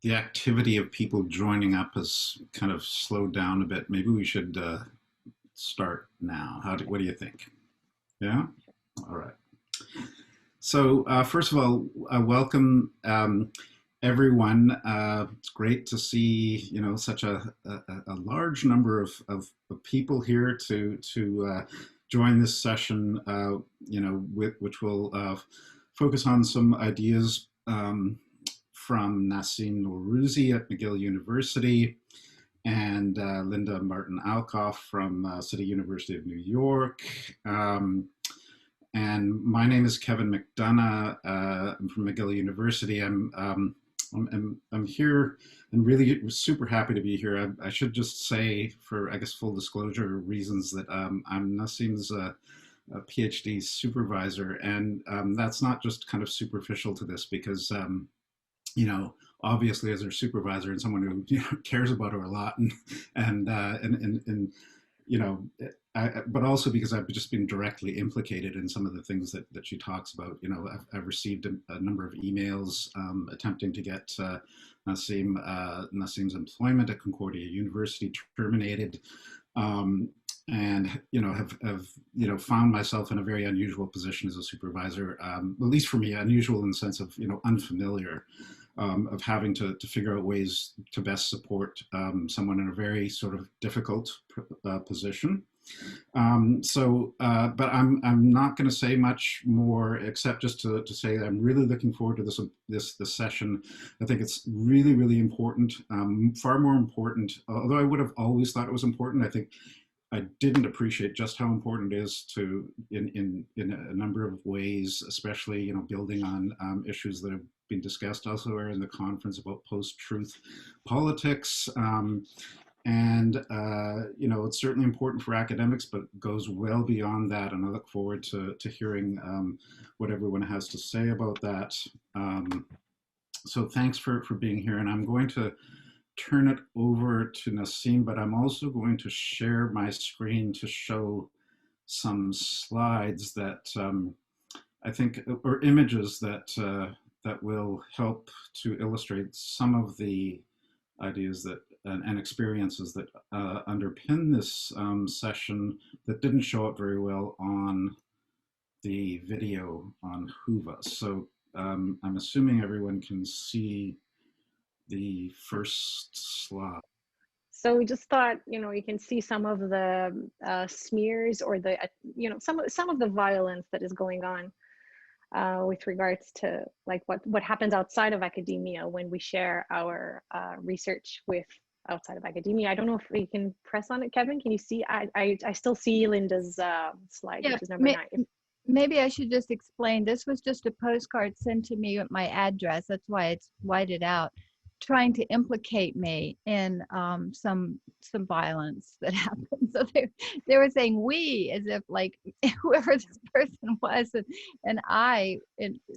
the activity of people joining up has kind of slowed down a bit. Maybe we should start now. What do you think? Yeah? All right. So first of all, welcome everyone. It's great to see such a large number of people here to join this session. Which will focus on some ideas from Nassim Noroozi at McGill University and Linda Martin Alcoff from City University of New York. And my name is Kevin McDonough. I'm from McGill University. I'm here and really super happy to be here. I should just say, for I guess full disclosure reasons, that I'm Nassim's a PhD supervisor, and that's not just kind of superficial to this because obviously as their supervisor and someone who cares about her a lot, and but also because I've just been directly implicated in some of the things that she talks about. I've received a number of emails attempting to get Nassim's employment at Concordia University terminated, and have found myself in a very unusual position as a supervisor, at least for me, unusual in the sense of unfamiliar. Of having to figure out ways to best support someone in a very sort of difficult position. But I'm not going to say much more except just to say that I'm really looking forward to this session. I think it's really, really important, far more important. Although I would have always thought it was important, I think I didn't appreciate just how important it is to, in a number of ways, especially building on issues that have been discussed elsewhere in the conference about post-truth politics. It's certainly important for academics, but it goes well beyond that. And I look forward to hearing what everyone has to say about that. So thanks for being here. And I'm going to turn it over to Nassim, but I'm also going to share my screen to show some slides that I think, or images that will help to illustrate some of the ideas that and experiences that underpin this session that didn't show up very well on the video on Whova. So I'm assuming everyone can see the first slide. So we just thought, you can see some of the smears or the, some of the violence that is going on with regards to like what happens outside of academia when we share our research with outside of academia. I don't know if we can press on it, Kevin. Can you see? I still see Linda's slide, yeah, which is number 9. Maybe I should just explain. This was just a postcard sent to me with my address. That's why it's whited out, trying to implicate me in some violence that happened. So they were saying we, as if like whoever this person was, and I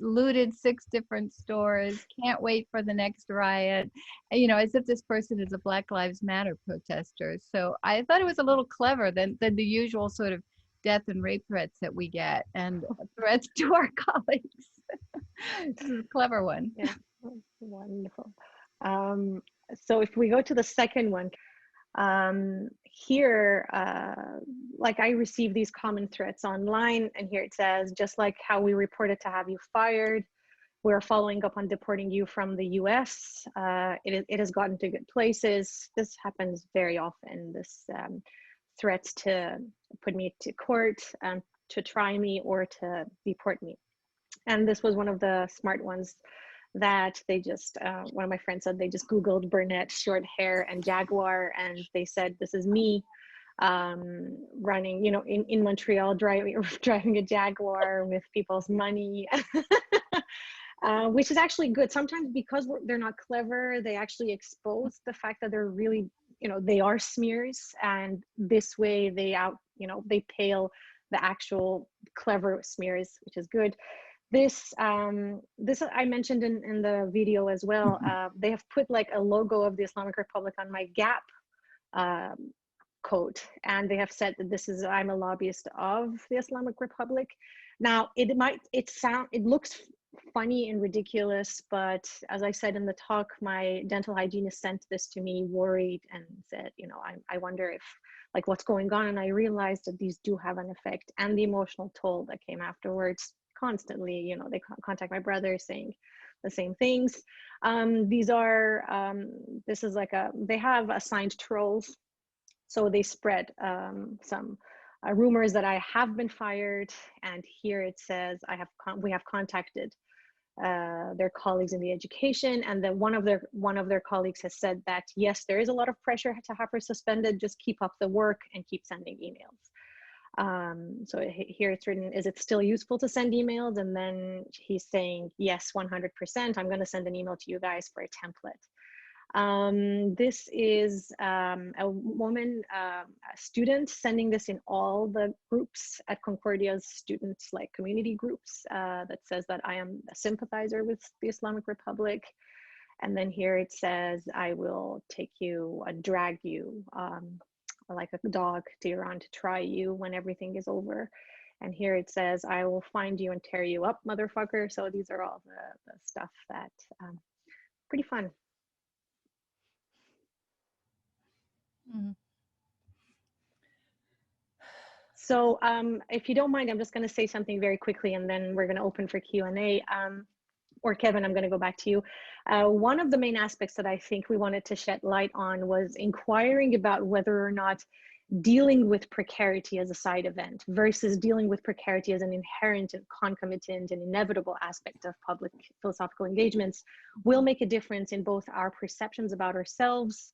looted 6 different stores, can't wait for the next riot, as if this person is a Black Lives Matter protester. So I thought it was a little clever than the usual sort of death and rape threats that we get, and threats to our colleagues. This is a clever one. Yeah, wonderful. So if we go to the second one, here, like I received these common threats online, and here it says, just like how we reported to have you fired, we're following up on deporting you from the US. It has gotten to good places. This happens very often, this threats to put me to court, to try me, or to deport me. And this was one of the smart ones that they just, one of my friends said, they just Googled Burnett short hair and Jaguar, and they said, this is me running, in Montreal, driving a Jaguar with people's money, which is actually good. Sometimes because they're not clever, they actually expose the fact that they're really, they are smears, and this way they they pale the actual clever smears, which is good. This I mentioned in the video as well. They have put like a logo of the Islamic Republic on my Gap coat, and they have said that I'm a lobbyist of the Islamic Republic. Now it looks funny and ridiculous, but as I said in the talk, my dental hygienist sent this to me worried and said, you know, I wonder if, like, what's going on. And I realized that these do have an effect, and the emotional toll that came afterwards constantly, you know, they contact my brother saying the same things. These are, this is like they have assigned trolls. So they spread some rumors that I have been fired. And here it says, we have contacted their colleagues in the education, and then one of their colleagues has said that yes, there is a lot of pressure to have her suspended. Just keep up the work and keep sending emails. So here it's written, is it still useful to send emails? And then he's saying, yes, 100%. I'm going to send an email to you guys for a template. This is a woman, a student, sending this in all the groups at Concordia's students, like community groups, that says that I am a sympathizer with the Islamic Republic. And then here it says, I will take you, drag you like a dog to Iran to try you when everything is over. And here it says, I will find you and tear you up, motherfucker. So these are all the stuff that pretty fun. Mm-hmm. So if you don't mind, I'm just going to say something very quickly, and then we're going to open for Q&A. Or Kevin, I'm going to go back to you. One of the main aspects that I think we wanted to shed light on was inquiring about whether or not dealing with precarity as a side event versus dealing with precarity as an inherent and concomitant and inevitable aspect of public philosophical engagements will make a difference in both our perceptions about ourselves,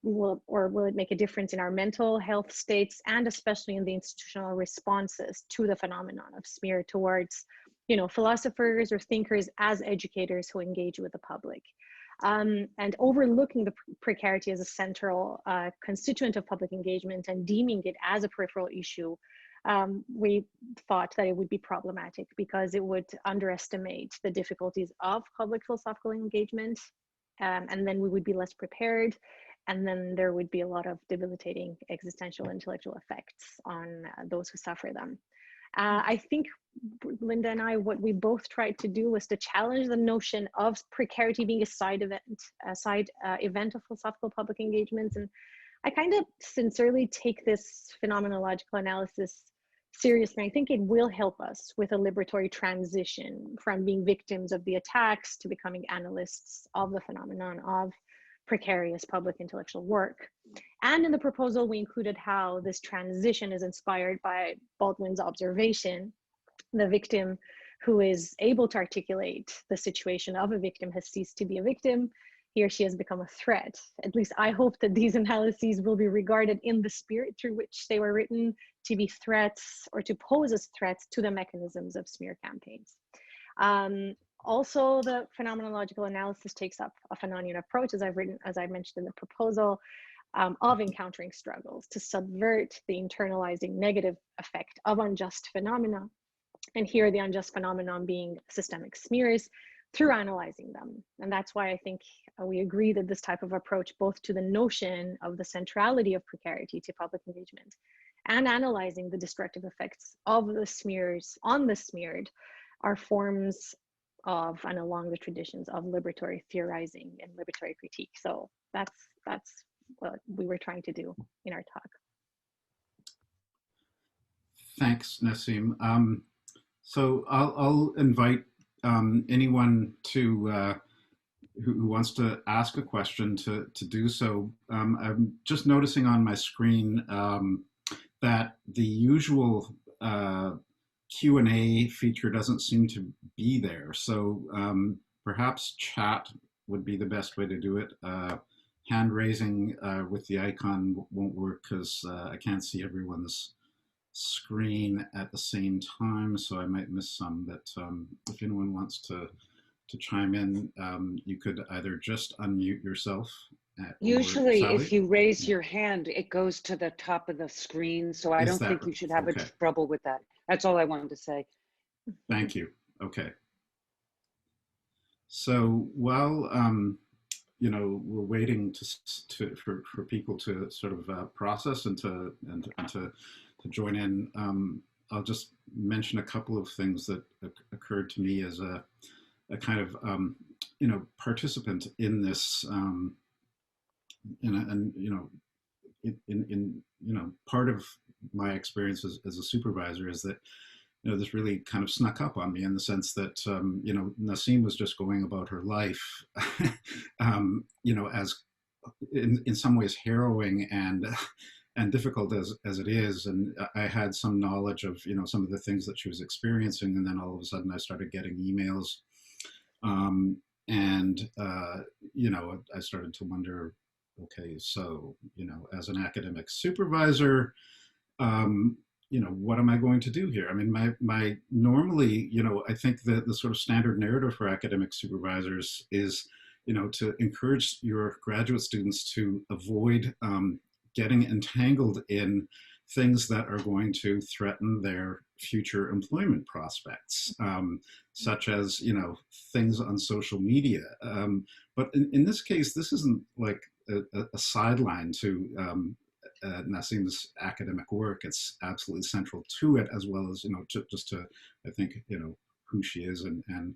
or will it make a difference in our mental health states, and especially in the institutional responses to the phenomenon of smear towards, you know, philosophers or thinkers as educators who engage with the public. And overlooking the precarity as a central constituent of public engagement and deeming it as a peripheral issue, we thought that it would be problematic because it would underestimate the difficulties of public philosophical engagement, and then we would be less prepared, and then there would be a lot of debilitating existential intellectual effects on those who suffer them. I think Linda and I, what we both tried to do was to challenge the notion of precarity being a side event of philosophical public engagements. And I kind of sincerely take this phenomenological analysis seriously. I think it will help us with a liberatory transition from being victims of the attacks to becoming analysts of the phenomenon of precarious public intellectual work. And in the proposal, we included how this transition is inspired by Baldwin's observation. The victim who is able to articulate the situation of a victim has ceased to be a victim. He or she has become a threat. At least I hope that these analyses will be regarded in the spirit through which they were written, to be threats or to pose as threats to the mechanisms of smear campaigns. Also, the phenomenological analysis takes up a Fanonian approach, as I mentioned in the proposal, of encountering struggles to subvert the internalizing negative effect of unjust phenomena. And here the unjust phenomenon being systemic smears, through analyzing them. And that's why I think we agree that this type of approach, both to the notion of the centrality of precarity to public engagement and analyzing the destructive effects of the smears on the smeared, are forms of and along the traditions of liberatory theorizing and liberatory critique. So that's what we were trying to do in our talk. Thanks, Nassim. So I'll invite anyone to who wants to ask a question to do so. I'm just noticing on my screen that the usual Q&A feature doesn't seem to be there. So perhaps chat would be the best way to do it. Hand raising with the icon won't work because I can't see everyone's screen at the same time, so I might miss some. But if anyone wants to chime in, you could either just unmute yourself. Usually, if you raise your hand, it goes to the top of the screen, so I don't think you should have trouble with that. That's all I wanted to say. Thank you. Okay. So while you know, we're waiting for people to sort of process and to join in, I'll just mention a couple of things that occurred to me as a a kind of participant in this, and part of my experience as a supervisor is that this really kind of snuck up on me in the sense that Nassim was just going about her life, as in some ways harrowing and difficult as it is, and I had some knowledge of some of the things that she was experiencing, and then all of a sudden I started getting emails, and I started to wonder, okay, so as an academic supervisor, what am I going to do here? I mean, my normally, I think that the sort of standard narrative for academic supervisors is, to encourage your graduate students to avoid getting entangled in things that are going to threaten their future employment prospects, such as, things on social media. But in this case, this isn't like a sideline to Nassim's academic work. It's absolutely central to it, as well as, just to, I think, who she is and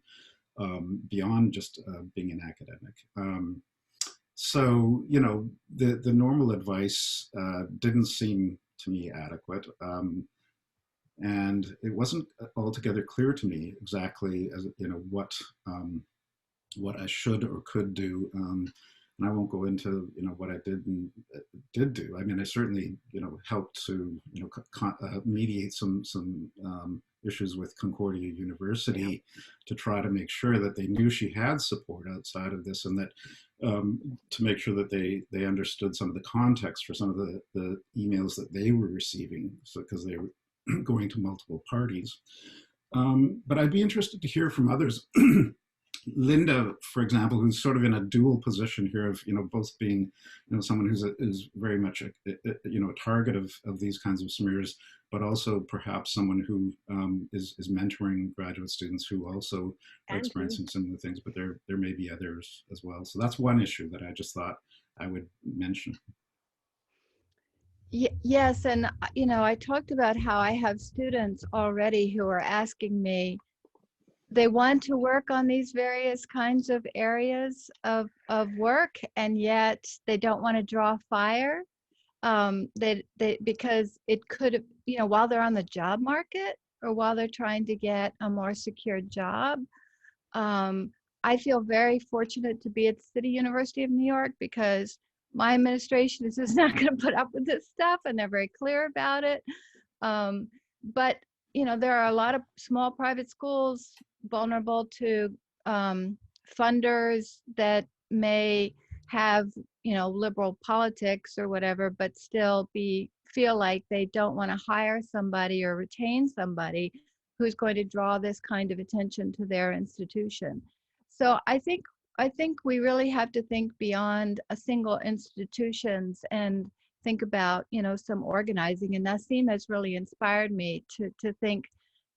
beyond just being an academic. So, the normal advice didn't seem to me adequate. And it wasn't altogether clear to me exactly as what I should or could do. And I won't go into what I did do. I mean, I certainly helped to mediate some issues with Concordia University to try to make sure that they knew she had support outside of this, and that to make sure that they understood some of the context for some of the emails that they were receiving, so because they were going to multiple parties. But I'd be interested to hear from others. Linda, for example, who's sort of in a dual position here of both being someone who's very much a target of these kinds of smears, but also perhaps someone who is mentoring graduate students who also are experiencing similar things. But there may be others as well. So that's one issue that I just thought I would mention. Yes, and I talked about how I have students already who are asking me, they want to work on these various kinds of areas of work, and yet they don't want to draw fire. Because it could, while they're on the job market or while they're trying to get a more secure job. I feel very fortunate to be at the City University of New York because my administration is just not going to put up with this stuff, and they're very clear about it. But there are a lot of small private schools vulnerable to funders that may have liberal politics or whatever, but still feel like they don't want to hire somebody or retain somebody who's going to draw this kind of attention to their institution. So I think we really have to think beyond a single institutions and think about some organizing, and Nassim has really inspired me to think,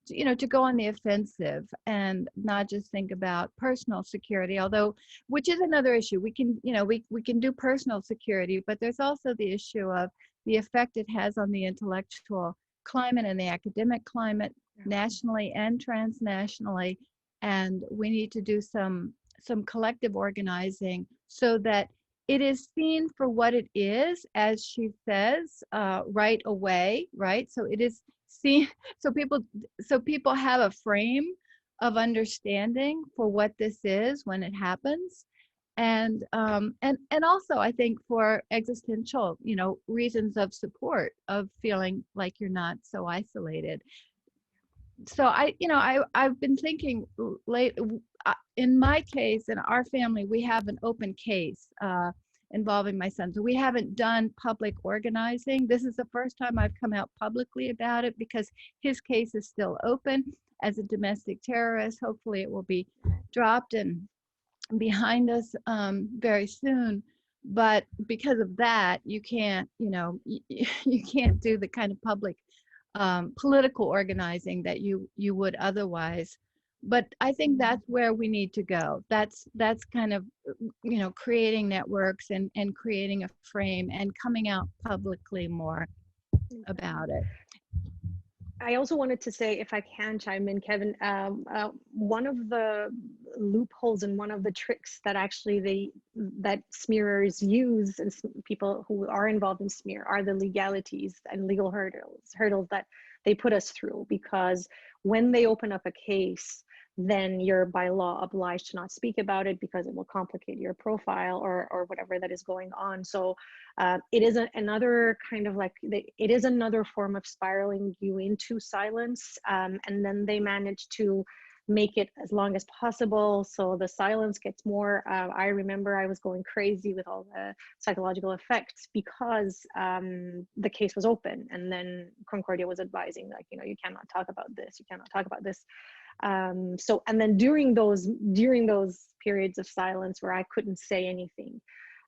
to go on the offensive and not just think about personal security, although, which is another issue. We can, we can do personal security, but there's also the issue of the effect it has on the intellectual climate and the academic climate nationally and transnationally. And we need to do some collective organizing so that it is seen for what it is, as she says, right away, right? So it is seen, so people have a frame of understanding for what this is when it happens. And also I think for existential, reasons of support, of feeling like you're not so isolated. So I've been thinking in my case, in our family, we have an open case involving my son. So we haven't done public organizing. This is the first time I've come out publicly about it because his case is still open as a domestic terrorist. Hopefully it will be dropped and behind us very soon. But because of that, you can't, you can't do the kind of public political organizing that you would otherwise. But I think that's where we need to go. That's kind of, creating networks and creating a frame and coming out publicly more about it. I also wanted to say, if I can chime in, Kevin, one of the loopholes and one of the tricks that actually that smearers use, and people who are involved in smear, are the legalities and legal hurdles that they put us through, because when they open up a case, then you're by law obliged to not speak about it because it will complicate your profile or whatever that is going on. So it is another kind of like, it is another form of spiraling you into silence. And then they manage to make it as long as possible, so the silence gets more. I remember I was going crazy with all the psychological effects because the case was open, and then Concordia was advising, like, you know, you cannot talk about this, you cannot talk about this. So, and then during those periods of silence where I couldn't say anything,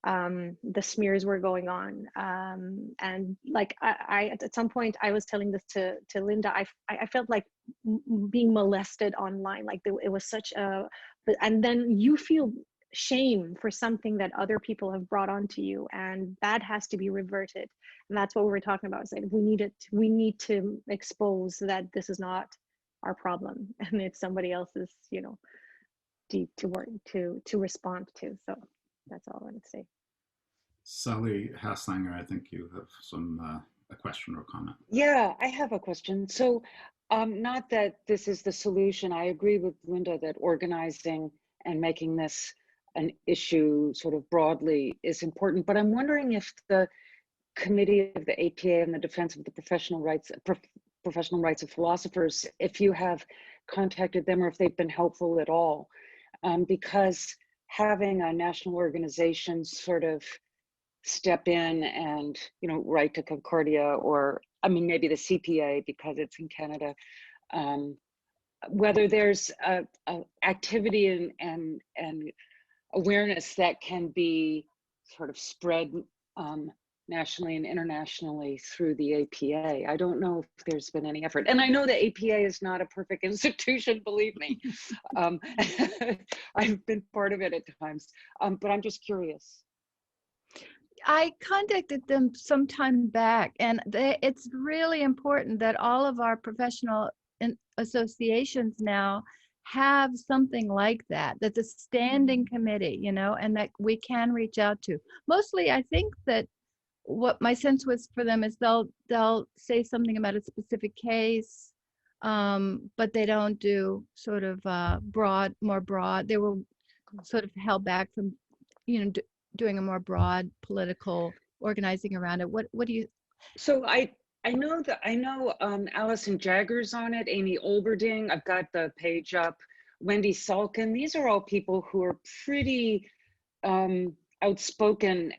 the smears were going on, and like I at some point I was telling this to Linda, I felt like being molested online, like it was such a, and then you feel shame for something that other people have brought onto you, and that has to be reverted. And that's what we were talking about, is like we need to expose that this is not our problem and it's somebody else's, you know, to work to respond to. So that's all I wanted to say. Sally Haslanger, I think you have some a question or comment. Yeah, I have a question. So not that this is the solution. I agree with Linda that organizing and making this an issue sort of broadly is important, but I'm wondering if the committee of the APA and the defense of the professional rights of philosophers, if you have contacted them or if they've been helpful at all, because having a national organization sort of step in and, you know, write to Concordia, or I mean maybe the CPA because it's in Canada, whether there's a activity and awareness that can be sort of spread nationally and internationally through the APA. I don't know if there's been any effort. And I know the APA is not a perfect institution, believe me. I've been part of it at times, but I'm just curious. I contacted them some time back, and it's really important that all of our professional associations now have something like that the standing committee, you know, and that we can reach out to. Mostly, I think that what my sense was for them is they'll say something about a specific case, but they don't do sort of more broad. They were sort of held back from, you know, doing a more broad political organizing around it. What do you? So I know Allison Jagger's on it, Amy Olberding. I've got the page up. Wendy Salkin. These are all people who are pretty outspoken,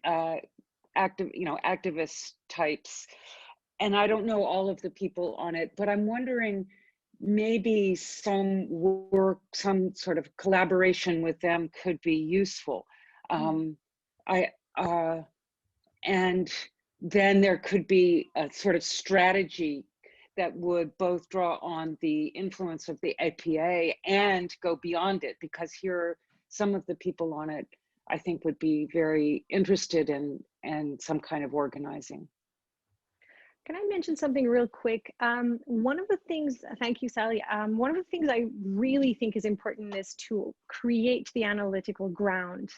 activist types. And I don't know all of the people on it, but I'm wondering maybe some work, some sort of collaboration with them could be useful. And then there could be a sort of strategy that would both draw on the influence of the APA and go beyond it, because here some of the people on it I think would be very interested in some kind of organizing. Can I mention something real quick? One of the things, thank you, Sally. One of the things I really think is important is to create the analytical ground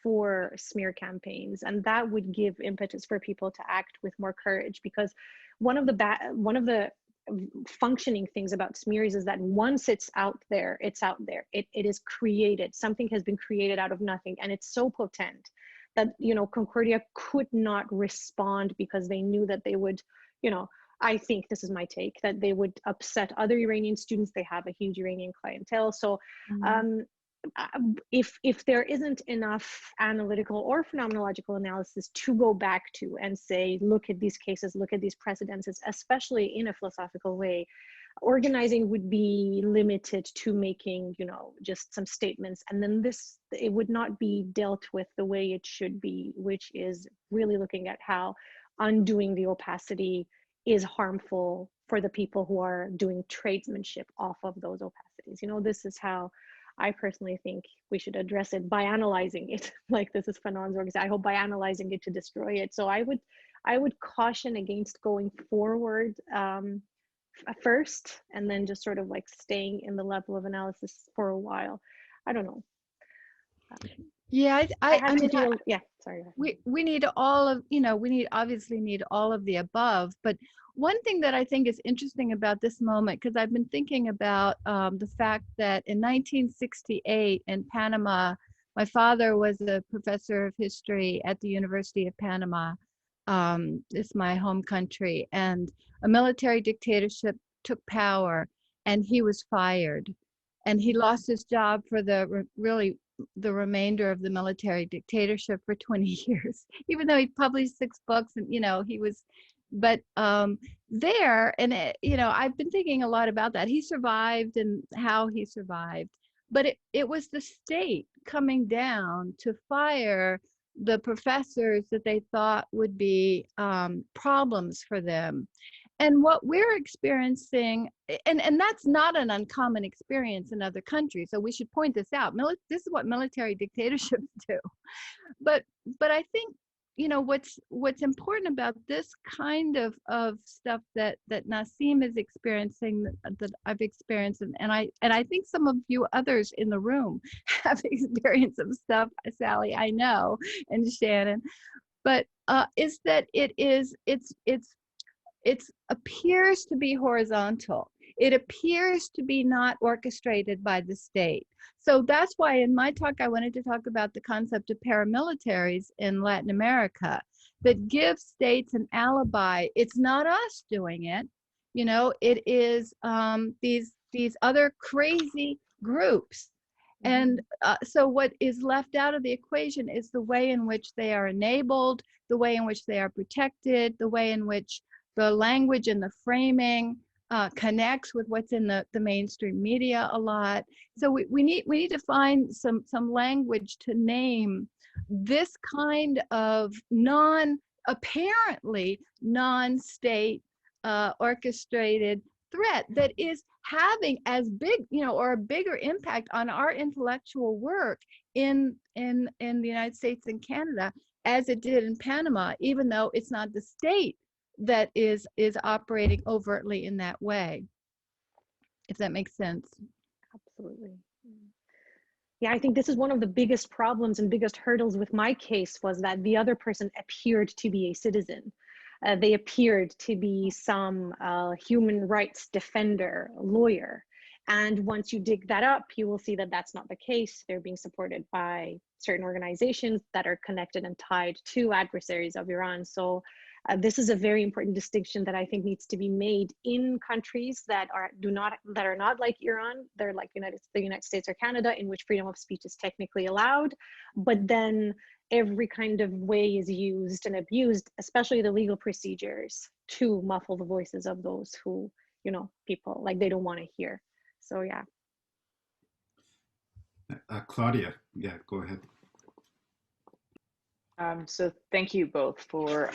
for smear campaigns, and that would give impetus for people to act with more courage. Because one of the functioning things about smears is that once it's out there, it's out there. It is created. Something has been created out of nothing, and it's so potent that, you know, Concordia could not respond because they knew that they would, you know, I think this is my take, that they would upset other Iranian students. They have a huge Iranian clientele. So if there isn't enough analytical or phenomenological analysis to go back to and say, look at these cases, look at these precedences, especially in a philosophical way, organizing would be limited to making, you know, just some statements, and then it would not be dealt with the way it should be, which is really looking at how undoing the opacity is harmful for the people who are doing tradesmanship off of those opacities. You know, this is how I personally think we should address it, by analyzing it. Like, this is Fanon's organization. I hope by analyzing it to destroy it. So I would caution against going forward first, and then just sort of like staying in the level of analysis for a while. I don't know. Yeah, I had I to mean, deal. Yeah, sorry. we need all of, you know, we need, obviously need all of the above. But one thing that I think is interesting about this moment, because I've been thinking about the fact that in 1968 in Panama, my father was a professor of history at the University of Panama. It's my home country, and a military dictatorship took power, and he was fired, and he lost his job for really the remainder of the military dictatorship for 20 years, even though he published 6 books, and you know, he was, but there, and you know, I've been thinking a lot about that. He survived and how he survived, but it was the state coming down to fire the professors that they thought would be problems for them. And what we're experiencing, and that's not an uncommon experience in other countries, so we should point this out. This is what military dictatorships do. But I think, you know, what's important about this kind of stuff that Nassim is experiencing, that I've experienced, and I think some of you others in the room have experience of stuff, Sally, I know, and Shannon, but is that it appears to be horizontal. It appears to be not orchestrated by the state. So that's why in my talk, I wanted to talk about the concept of paramilitaries in Latin America that give states an alibi. It's not us doing it. You know, it is these other crazy groups. And so what is left out of the equation is the way in which they are enabled, the way in which they are protected, the way in which the language and the framing connects with what's in the mainstream media a lot. So we need to find some language to name this kind of apparently non-state orchestrated threat that is having as big, you know, or a bigger impact on our intellectual work in the United States and Canada as it did in Panama, even though it's not the state that is operating overtly in that way, if that makes sense. Absolutely. Yeah, I think this is one of the biggest problems and biggest hurdles with my case, was that the other person appeared to be a citizen. They appeared to be some human rights defender, lawyer. And once you dig that up, you will see that that's not the case. They're being supported by certain organizations that are connected and tied to adversaries of Iran. So this is a very important distinction that I think needs to be made in countries that are not like Iran. They're like the United States or Canada, in which freedom of speech is technically allowed, but then every kind of way is used and abused, especially the legal procedures, to muffle the voices of those who, you know, people like they don't want to hear. So yeah. Claudia, yeah, go ahead. So thank you both for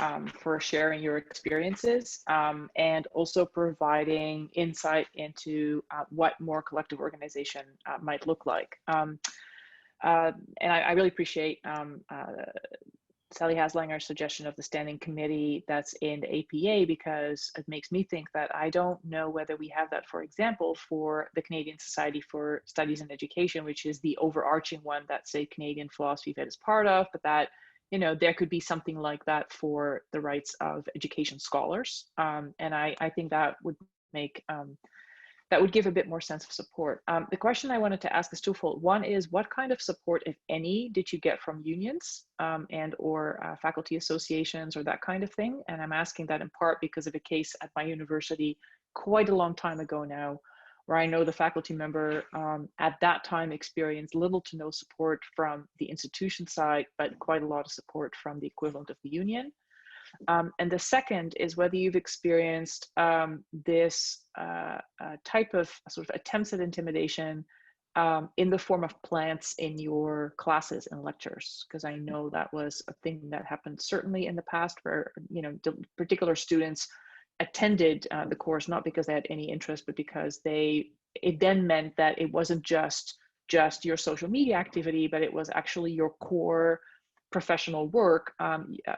sharing your experiences and also providing insight into what more collective organization might look like. And I really appreciate Sally Haslanger's suggestion of the standing committee that's in the APA, because it makes me think that I don't know whether we have that, for example, for the Canadian Society for Studies in Education, which is the overarching one that, say, Canadian Philosophy Fed is part of, but that, you know, there could be something like that for the rights of education scholars. And I think that would make, that would give a bit more sense of support. The question I wanted to ask is twofold. One is, what kind of support, if any, did you get from unions and or faculty associations or that kind of thing? And I'm asking that in part because of a case at my university quite a long time ago now, where I know the faculty member at that time experienced little to no support from the institution side, but quite a lot of support from the equivalent of the union. And the second is whether you've experienced this type of sort of attempts at intimidation in the form of plants in your classes and lectures, because I know that was a thing that happened certainly in the past, where, you know, particular students attended the course not because they had any interest, but because it then meant that it wasn't just your social media activity, but it was actually your core professional work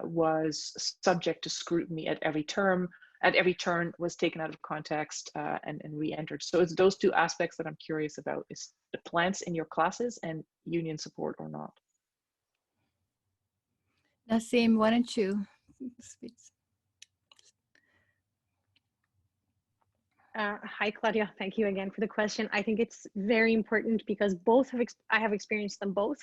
was subject to scrutiny at every term, at every turn was taken out of context and re-entered. So it's those two aspects that I'm curious about, is the plants in your classes and union support or not. Nassim, why don't you speak? Hi, Claudia. Thank you again for the question. I think it's very important because I have experienced them both.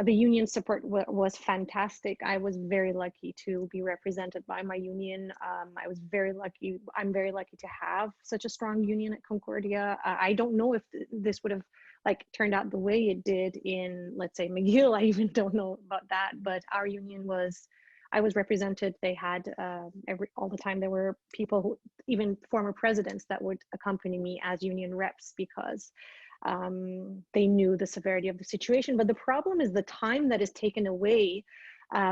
The union support was fantastic. I was very lucky to be represented by my union. I was very lucky. I'm very lucky to have such a strong union at Concordia. I don't know if this would have turned out the way it did in, let's say, McGill. I even don't know about that, but our union was, I was represented. They had all the time, there were people who, even former presidents, that would accompany me as union reps because they knew the severity of the situation. But the problem is the time that is taken away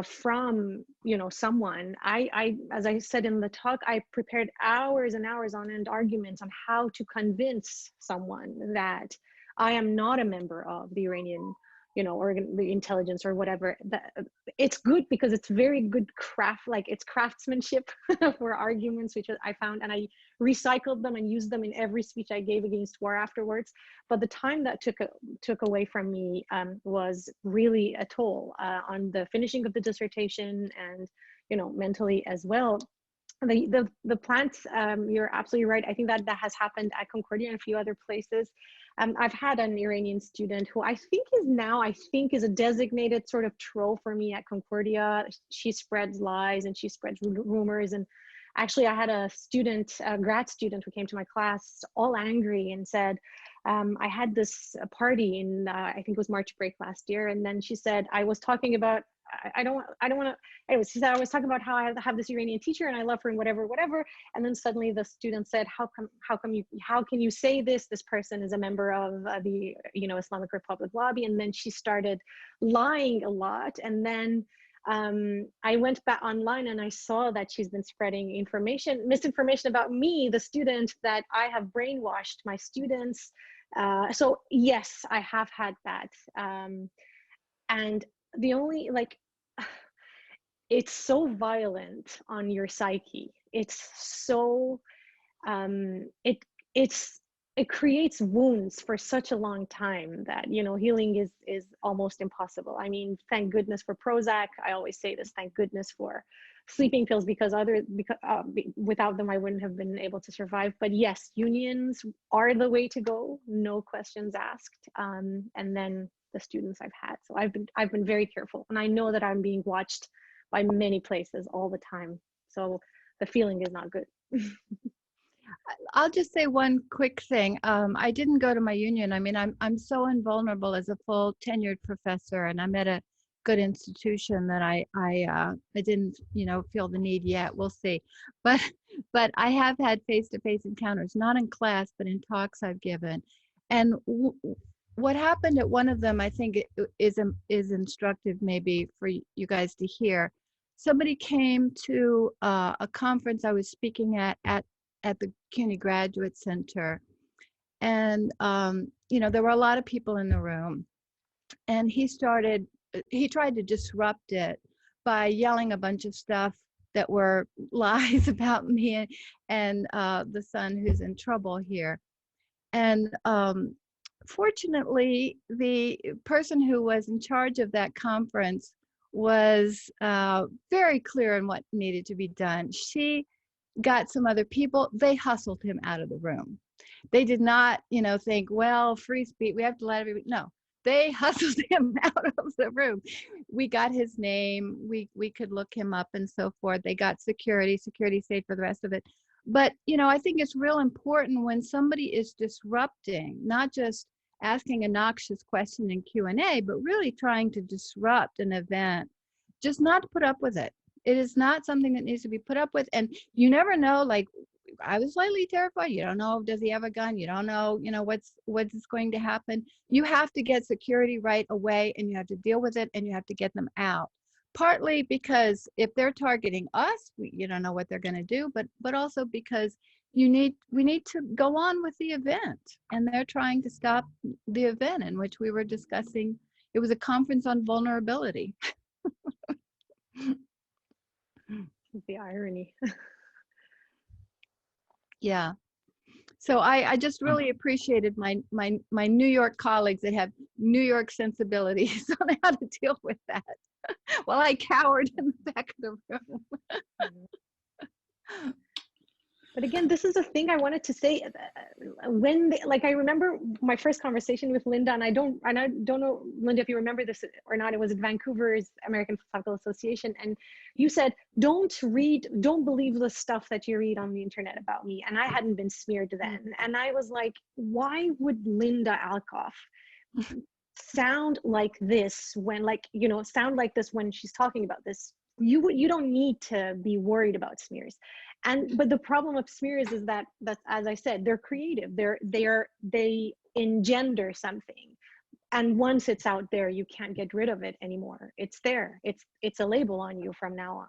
from, someone. As I said in the talk, I prepared hours and hours on end arguments on how to convince someone that I am not a member of the Iranian, or the intelligence or whatever. That it's good because it's very good it's craftsmanship for arguments, which I found, and I recycled them and used them in every speech I gave against war afterwards. But the time that took away from me was really a toll on the finishing of the dissertation and, mentally as well. The plants, you're absolutely right. I think that has happened at Concordia and a few other places. I've had an Iranian student who I think is a designated sort of troll for me at Concordia. She spreads lies and she spreads rumors. And actually, I had a grad student who came to my class all angry and said, I had this party in, I think it was March break last year. And then she said, I was talking about, I don't want to, anyways, she said, I was talking about how I have this Iranian teacher and I love her and whatever. And then suddenly the student said, how can you say this? This person is a member of the, Islamic Republic lobby. And then she started lying a lot. And then I went back online and I saw that she's been spreading misinformation about me, the student, that I have brainwashed my students. So yes, I have had that. And the only, it's so violent on your psyche. It's so, it creates wounds for such a long time that, healing is almost impossible. I mean, thank goodness for Prozac. I always say this, thank goodness for sleeping pills, because without them, I wouldn't have been able to survive. But yes, unions are the way to go, no questions asked. And then the students I've had. So I've been very careful, and I know that I'm being watched by many places all the time. So the feeling is not good. I'll just say one quick thing. I didn't go to my union. I mean, I'm so invulnerable as a full tenured professor, and I'm at a good institution that I didn't feel the need yet. We'll see, but I have had face-to-face encounters, not in class but in talks I've given, and what happened at one of them, I think is instructive maybe for you guys to hear. Somebody came to a conference I was speaking at the CUNY Graduate Center, and there were a lot of people in the room, and he tried to disrupt it by yelling a bunch of stuff that were lies about me and the son who's in trouble here. And fortunately, the person who was in charge of that conference was very clear on what needed to be done. She got some other people. They hustled him out of the room. They did not, think, well, free speech, we have to let everybody. No, they hustled him out of the room. We got his name. We could look him up and so forth. They got security stayed for the rest of it. But, I think it's real important when somebody is disrupting, not just asking a noxious question in Q&A, but really trying to disrupt an event, just not to put up with it. It is not something that needs to be put up with. And you never know, I was slightly terrified. You don't know, does he have a gun? You don't know, what's going to happen. You have to get security right away, and you have to deal with it, and you have to get them out. Partly because if they're targeting us, you don't know what they're going to do, but also because we need to go on with the event, and they're trying to stop the event in which we were discussing. It was a conference on vulnerability. The irony. Yeah. So I just really appreciated my New York colleagues that have New York sensibilities on how to deal with that. While I cowered in the back of the room. But again, this is a thing I wanted to say. When like I remember my first conversation with Linda, and I don't know, Linda, if you remember this or not. It was at Vancouver's American Philosophical Association, and you said, don't believe the stuff that you read on the internet about me. And I hadn't been smeared then, and I was like, why would Linda Alcoff sound like this when, like, you know, sound like this when she's talking about this? You don't need to be worried about smears. But the problem of smears is that, as I said, they're creative. They engender something, and once it's out there, you can't get rid of it anymore. It's there. It's a label on you from now on.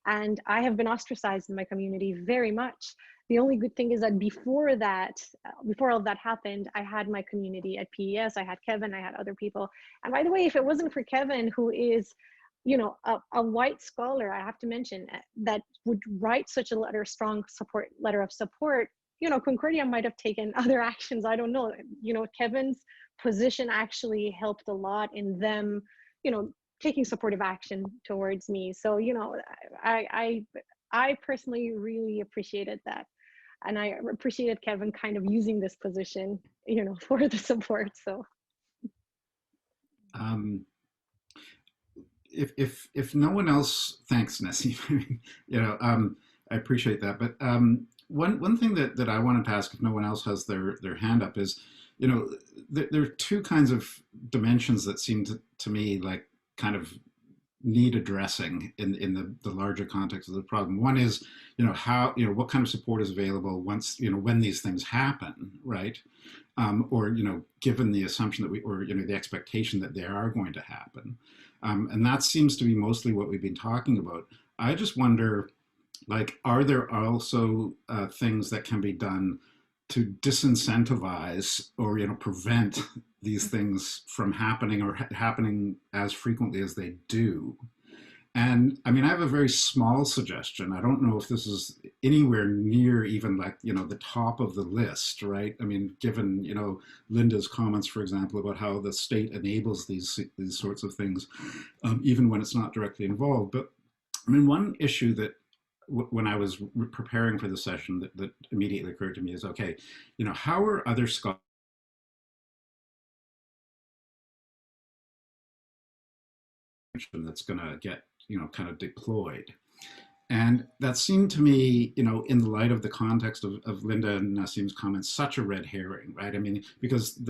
And I have been ostracized in my community very much. The only good thing is that before all of that happened, I had my community at PES. I had Kevin. I had other people. And by the way, if it wasn't for Kevin, who is, you know, a white scholar, I have to mention, that would write such a strong letter of support, you know, Concordia might have taken other actions. I don't know. You know, Kevin's position actually helped a lot in them, you know, taking supportive action towards me. So, you know, I personally really appreciated that. And I appreciated Kevin kind of using this position, you know, for the support. So. If no one else, thanks, Nassim. You know, I appreciate that. But one thing that I wanted to ask, if no one else has their hand up, is, you know, there are two kinds of dimensions that seem to me like kind of need addressing in the larger context of the problem. One is, you know, how, you know, what kind of support is available once, you know, when these things happen, right? Or, you know, given the assumption that or, you know, the expectation that they are going to happen. And that seems to be mostly what we've been talking about. I just wonder, like, are there also things that can be done to disincentivize or, you know, prevent these things from happening or happening as frequently as they do? And I mean, I have a very small suggestion. I don't know if this is anywhere near even, like, you know, the top of the list, right? I mean, given, you know, Linda's comments, for example, about how the state enables these sorts of things, even when it's not directly involved. But I mean, one issue that when I was preparing for the session that immediately occurred to me is, okay, you know, how are other scholars that's going to get, you know, kind of deployed? And that seemed to me, you know, in the light of the context of Linda and Nassim's comments, such a red herring, right? I mean, because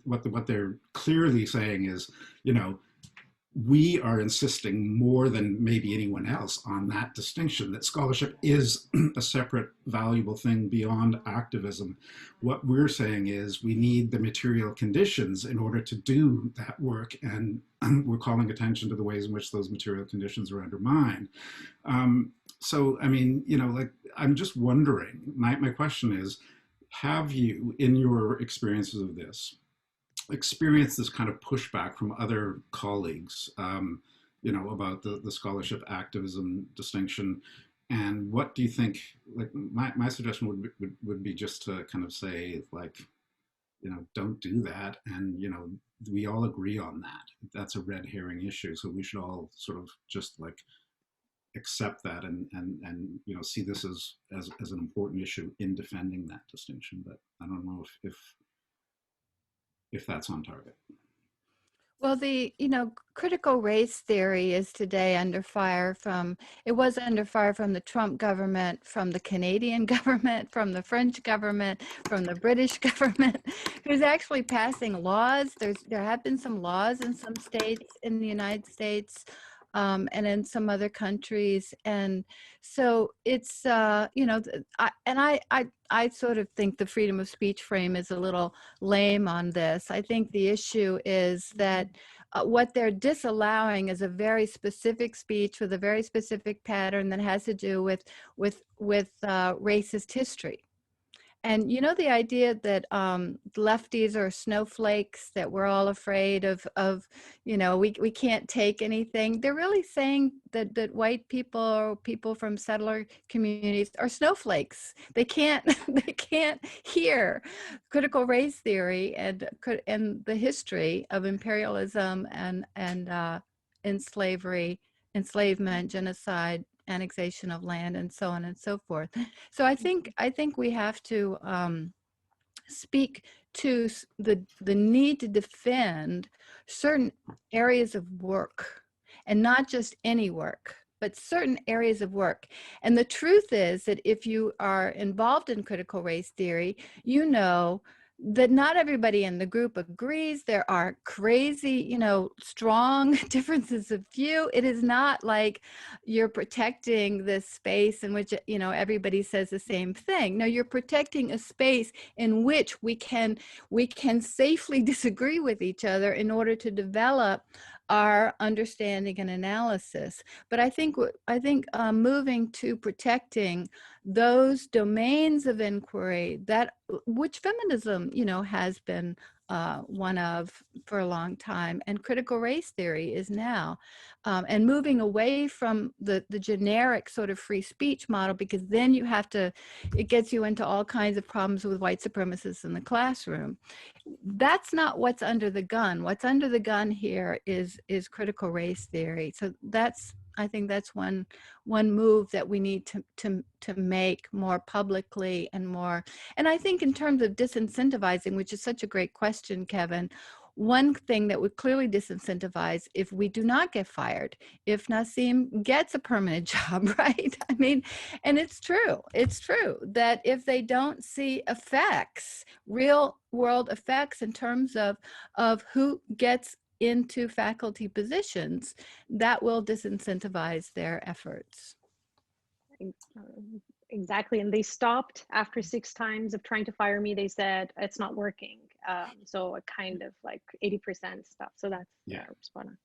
what they're clearly saying is, you know, we are insisting more than maybe anyone else on that distinction, that scholarship is a separate, valuable thing beyond activism. What we're saying is we need the material conditions in order to do that work, and we're calling attention to the ways in which those material conditions are undermined. So, I mean, you know, like, I'm just wondering, my question is, have you, in your experiences of this, experienced this kind of pushback from other colleagues, you know, about the scholarship activism distinction? And what do you think, like, my suggestion would be just to kind of say, like, you know, don't do that. And, you know, we all agree on that. That's a red herring issue. So we should all sort of just, like, accept that and you know, see this as an important issue in defending that distinction. But I don't know if that's on target. Well, you know, critical race theory is today under fire it was under fire from the Trump government, from the Canadian government, from the French government, from the British government, who's actually passing laws. There have been some laws in some states in the United States, and in some other countries. And so it's, you know, I sort of think the freedom of speech frame is a little lame on this. I think the issue is that what they're disallowing is a very specific speech with a very specific pattern that has to do with racist history. And you know, the idea that lefties are snowflakes, that we're all afraid of, you know, we can't take anything. They're really saying that white people or people from settler communities are snowflakes. They can't they can't hear critical race theory and the history of imperialism and enslavement, genocide, annexation of land, and so on and so forth. So I think we have to speak to the need to defend certain areas of work, and not just any work, but certain areas of work. And the truth is that if you are involved in critical race theory, you know that not everybody in the group agrees. There are crazy, you know, strong differences of view. It is not like you're protecting this space in which, you know, everybody says the same thing. No, you're protecting a space in which we can safely disagree with each other in order to develop our understanding and analysis. But I think moving to protecting those domains of inquiry that which feminism, you know, has been one of for a long time, and critical race theory is now, and moving away from the generic sort of free speech model, because then you have to, it gets you into all kinds of problems with white supremacists in the classroom. That's not what's under the gun. What's under the gun here is critical race theory. So I think that's one move that we need to make more publicly and more. And I think in terms of disincentivizing, which is such a great question, Kevin, one thing that would clearly disincentivize if we do not get fired, if Nassim gets a permanent job, right? I mean, and it's true that if they don't see effects, real world effects in terms of who gets into faculty positions, that will disincentivize their efforts. Exactly. And they stopped after 6 times of trying to fire me. They said it's not working. So it kind of like 80% stuff. So that's spot on.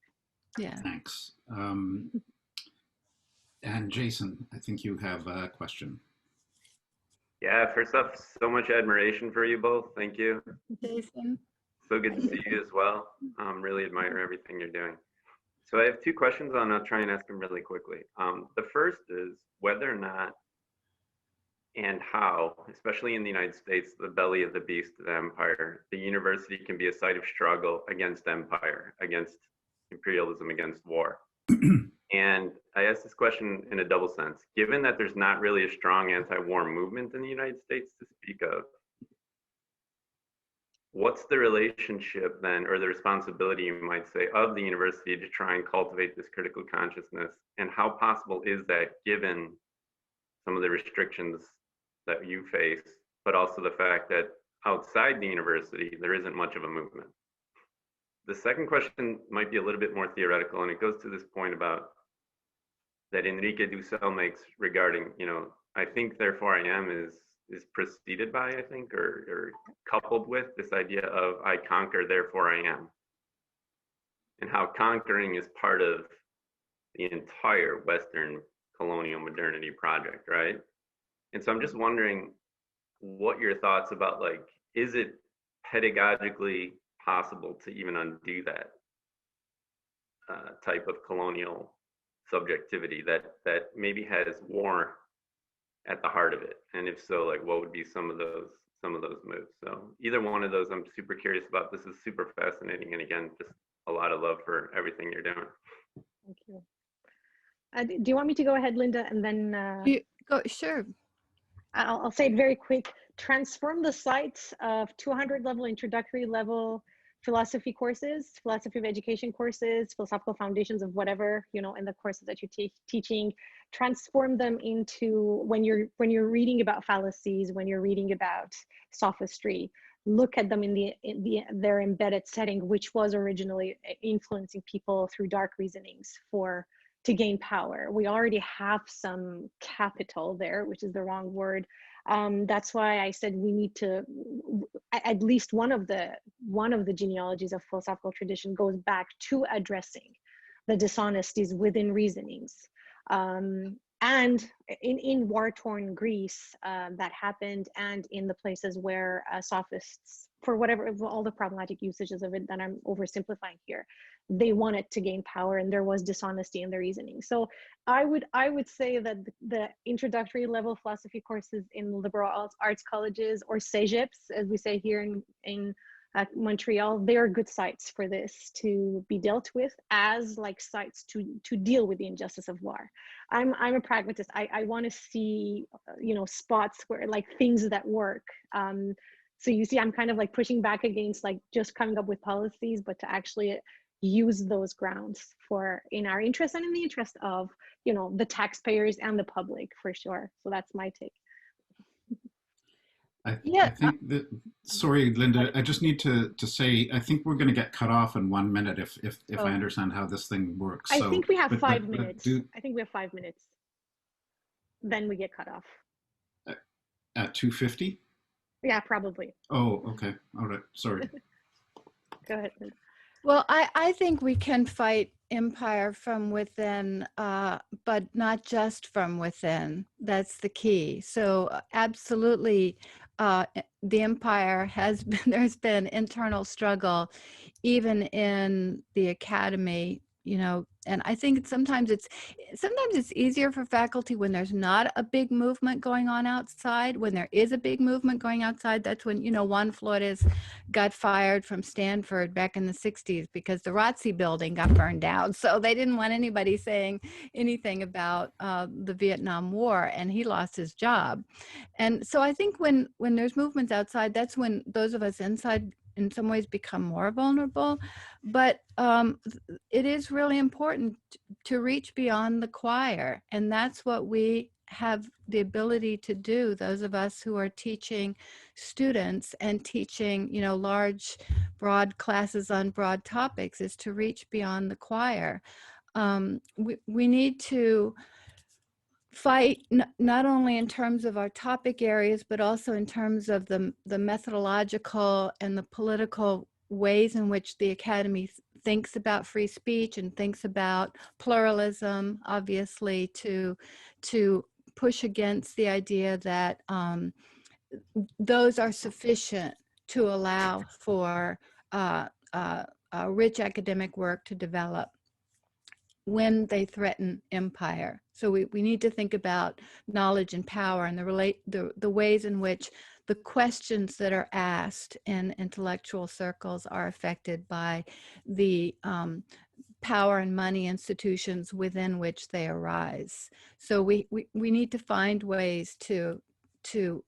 Yeah. Thanks. And Jason, I think you have a question. Yeah, first off, so much admiration for you both. Thank you. Jason. So good to see you as well. Really admire everything you're doing. So I have 2 questions. I'll try and ask them really quickly. The first is whether or not and how, especially in the United States, the belly of the beast of the empire, the university can be a site of struggle against empire, against imperialism, against war. And I ask this question in a double sense. Given that there's not really a strong anti-war movement in the United States to speak of, what's the relationship then, or the responsibility, you might say, of the university to try and cultivate this critical consciousness? And how possible is that given some of the restrictions that you face, but also the fact that outside the university, there isn't much of a movement? The second question might be a little bit more theoretical, and it goes to this point about that Enrique Dussel makes regarding, you know, I think therefore I am is preceded by, I think, or coupled with this idea of I conquer, therefore I am. And how conquering is part of the entire Western colonial modernity project, right? And so I'm just wondering what your thoughts about, like, is it pedagogically possible to even undo that type of colonial subjectivity that maybe has war at the heart of it? And if so, like, what would be some of those moves? So either one of those, I'm super curious about. This is super fascinating, and again, just a lot of love for everything you're doing. Thank you. Do you want me to go ahead, Linda, and then Go, sure. I'll say it very quick. Transform the sites of 200 level introductory level philosophy courses, philosophy of education courses, philosophical foundations of whatever, you know, in the courses that you're teaching. Transform them into, when you're reading about fallacies, when you're reading about sophistry, look at them in their embedded setting, which was originally influencing people through dark reasonings to gain power. We already have some capital there, which is the wrong word. That's why I said we need to, at least one of the genealogies of philosophical tradition goes back to addressing the dishonesties within reasonings. and in war-torn Greece that happened, and in the places where sophists, for whatever, all the problematic usages of it that I'm oversimplifying here, they wanted to gain power, and there was dishonesty in the reasoning. So I would say that the introductory level philosophy courses in liberal arts colleges, or CEGEPs, as we say here in Montreal, they are good sites for this to be dealt with, as like sites to deal with the injustice of war. I'm a pragmatist. I want to see spots where, like, things that work. So you see, I'm kind of like pushing back against like just coming up with policies, but to actually use those grounds for in our interest and in the interest of the taxpayers and the public, for sure. So that's my take. I think that, sorry, Linda, I just need to say, I think we're going to get cut off in 1 minute if I understand how this thing works. I So, think we have but, 5 but minutes. I think we have 5 minutes. Then we get cut off. At 2:50? Yeah, probably. Oh, okay. All right. Sorry. Go ahead, Linda. Well, I think we can fight empire from within, but not just from within. That's the key. So absolutely, the empire has been, there's been internal struggle, even in the academy, and I think sometimes it's easier for faculty when there's not a big movement going on outside. When there is a big movement going outside, that's when, Juan Flores got fired from Stanford back in the 60s because the ROTC building got burned down. So they didn't want anybody saying anything about the Vietnam War, and he lost his job. And so I think when there's movements outside, that's when those of us inside in some ways become more vulnerable. But it is really important to reach beyond the choir. And that's what we have the ability to do, those of us who are teaching students and teaching, large, broad classes on broad topics, is to reach beyond the choir. We need to fight not only in terms of our topic areas, but also in terms of the methodological and the political ways in which the academy thinks about free speech and thinks about pluralism, obviously, to push against the idea that those are sufficient to allow for rich academic work to develop when they threaten empire. So we need to think about knowledge and power and the ways in which the questions that are asked in intellectual circles are affected by the power and money institutions within which they arise. So we need to find ways to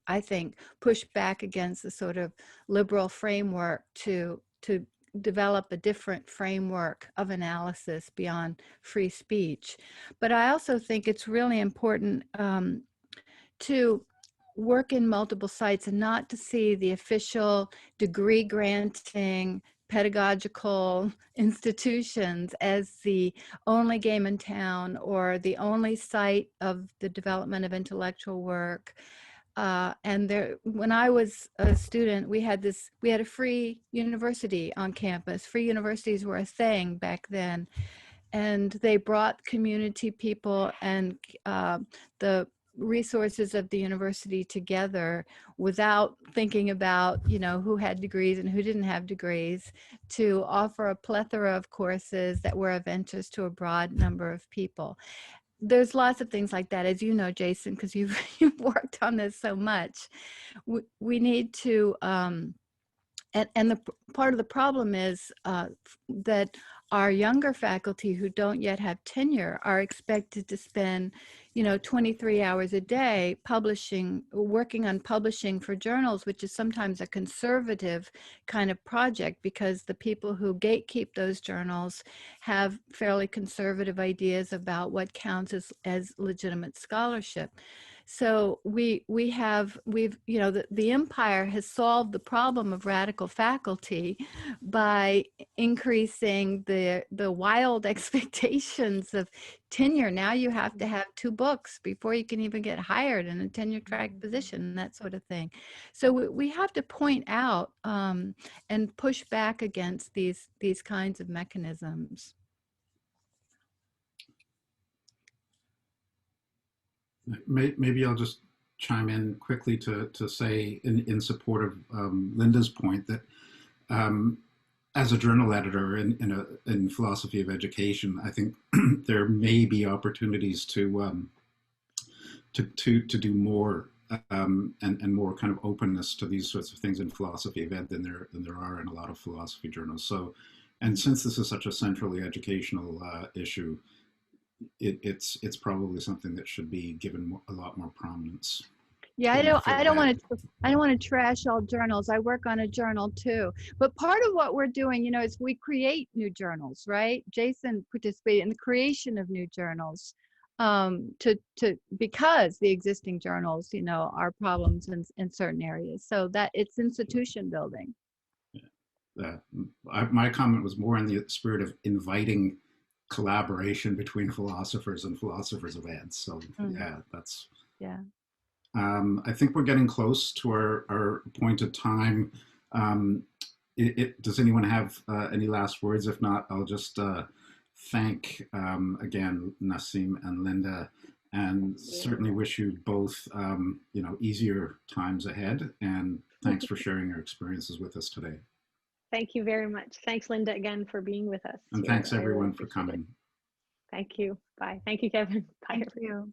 I think push back against the sort of liberal framework to develop a different framework of analysis beyond free speech. But I also think it's really important to work in multiple sites and not to see the official degree granting pedagogical institutions as the only game in town or the only site of the development of intellectual work. And there, when I was a student, we had a free university on campus. Free universities were a thing back then, and they brought community people and the resources of the university together without thinking about, who had degrees and who didn't have degrees, to offer a plethora of courses that were of interest to a broad number of people. There's lots of things like that, as you know, Jason, because you've worked on this so much. We need to, and the part of the problem is that our younger faculty who don't yet have tenure are expected to spend, 23 hours a day working on publishing for journals, which is sometimes a conservative kind of project because the people who gatekeep those journals have fairly conservative ideas about what counts as legitimate scholarship. So the empire has solved the problem of radical faculty by increasing the wild expectations of tenure. Now you have to have 2 books before you can even get hired in a tenure track position, that sort of thing. So we have to point out and push back against these kinds of mechanisms. Maybe I'll just chime in quickly to say in support of Linda's point that as a journal editor in philosophy of education, I think there may be opportunities to do more and more kind of openness to these sorts of things in philosophy of ed than there are in a lot of philosophy journals. So, and since this is such a centrally educational issue, it's probably something that should be given a lot more prominence. Yeah, in the I field don't of want ed. to I don't want to trash all journals. I work on a journal too. But part of what we're doing, you know, is we create new journals, right? Jason participated in the creation of new journals because the existing journals, you know, are problems in certain areas. So that it's institution building. My comment was more in the spirit of inviting collaboration between philosophers and philosophers of ed. So yeah, that's. Yeah. I think we're getting close to our appointed time. Does anyone have any last words? If not, I'll just thank again Nassim and Linda, and certainly wish you both easier times ahead. And thanks for sharing your experiences with us today. Thank you very much. Thanks, Linda, again for being with us. And here. thanks I really everyone for appreciate it. coming. Thank you. Bye. Thank you, Kevin. Bye. Thank you.